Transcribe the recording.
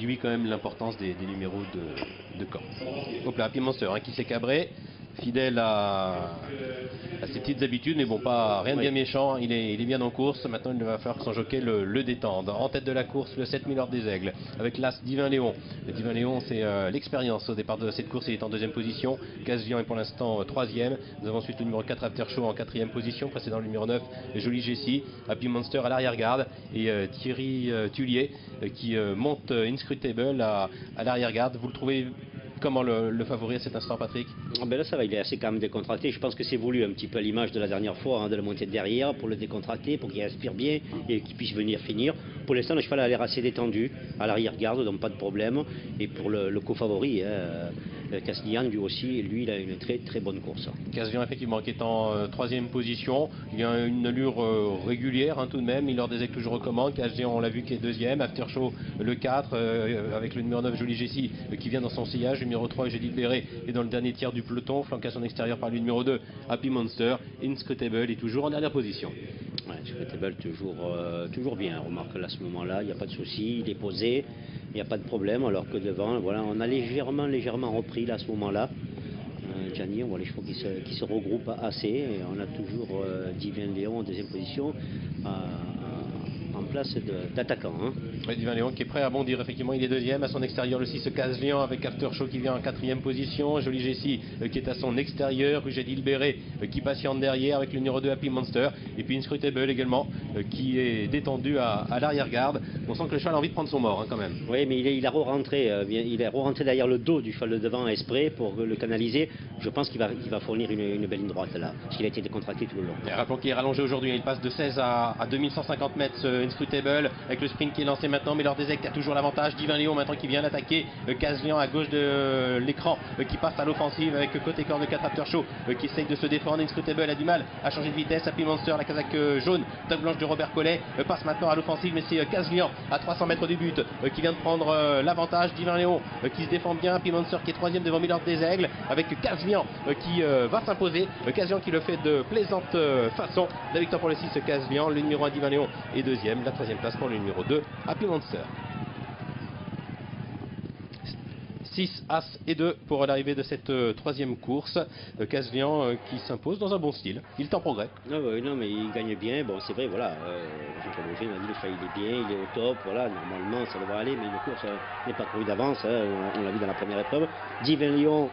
réduit quand même l'importance des numéros de camp. Hop là, Monster qui s'est cabré, fidèle à ses petites habitudes, mais bon, pas rien de bien méchant, il est bien en course. Maintenant il va falloir que son jockey le détende. En tête de la course, le 7 Milord des Aigles, avec l'As Divin Léon. Le Divin Léon, c'est l'expérience au départ de cette course, il est en deuxième position. Casvian est pour l'instant troisième. Nous avons ensuite le numéro 4 After Show en quatrième position, précédant le numéro 9 Jolie Jessie, Happy Monster à l'arrière-garde, et Thierry Tullier qui monte Inscrutable à l'arrière-garde. Vous le trouvez comment le favori à cet instant, Patrick? Ben là ça va, il est assez quand même décontracté. Je pense que c'est voulu un petit peu à l'image de la dernière fois, hein, de le monter derrière pour le décontracter, pour qu'il respire bien et qu'il puisse venir finir. Pour l'instant, le cheval a l'air assez détendu à l'arrière-garde, donc pas de problème. Et pour le co-favori, Caslian, lui aussi, lui, il a une très bonne course. Casvian, effectivement, qui est en troisième position. Il a une allure régulière, hein, tout de même. Il leur des toujours recommande. Casvian, on l'a vu, qui est deuxième. After Show, le 4, avec le numéro 9, Jolie Jessie, qui vient dans son sillage. Le numéro 3, J'ai Libéré, est dans le dernier tiers du peloton, flanqué à son extérieur par le numéro 2, Happy Monster. Inscrutable est toujours en dernière position. Ouais, Inscrutable toujours bien. On remarque là, à ce moment-là, il n'y a pas de souci, il est posé, il n'y a pas de problème. Alors que devant, voilà, on a légèrement repris là, à ce moment-là. Gianni, on voit les chevaux qui se regroupent assez. Et on a toujours Divin Léon en deuxième position en place d'attaquant. Hein. Ouais, Divin Léon qui est prêt à bondir, effectivement, il est deuxième. À son extérieur, le 6 Caslian avec After Show qui vient en quatrième position. Jolie Jessie qui est à son extérieur. J'ai Libéré qui patiente derrière avec le numéro 2 Happy Monster. Et puis Inscrutable également qui est détendu à l'arrière-garde. On sent que le cheval a envie de prendre son mort, hein, quand même. Oui, mais il a re-rentré derrière le dos du cheval de devant exprès pour le canaliser. Je pense qu'il va fournir une belle ligne droite là, parce qu'il a été décontracté tout le long. Et rappelons qu'il est rallongé aujourd'hui, il passe de 16 à 2150 mètres, Inscrutable, avec le sprint qui est lancé maintenant. Mais Milord des Aigles a toujours l'avantage. Divin Léon maintenant qui vient l'attaquer. Caslian à gauche de l'écran qui passe à l'offensive avec côté corps de 4 After Show qui essaye de se défendre. Inscrutable a du mal à changer de vitesse. Happy Monster, la casaque jaune, table blanche de Robert Collet, passe maintenant à l'offensive, mais c'est Caslian à 300 mètres du but qui vient de prendre l'avantage. Divin Léon qui se défend bien. Happy Monster qui est troisième devant Milord des Aigles avec Caslian qui va s'imposer. Caslian qui le fait de plaisante façon. La victoire pour le 6 Caslian. Le numéro 1 Divin Léon est deuxième. La troisième place pour le numéro 2 Happy Monster. 6, As et 2 pour l'arrivée de cette troisième course. Caslian qui s'impose dans un bon style. Il est en progrès. Non, mais il gagne bien. Bon, c'est vrai, voilà. Jean-Paul Auger m'a dit le cheval il est bien, il est au top. Voilà, normalement ça devrait aller, mais une course n'est pas prévue d'avance. Hein, on l'a vu dans la première épreuve. Divin Léon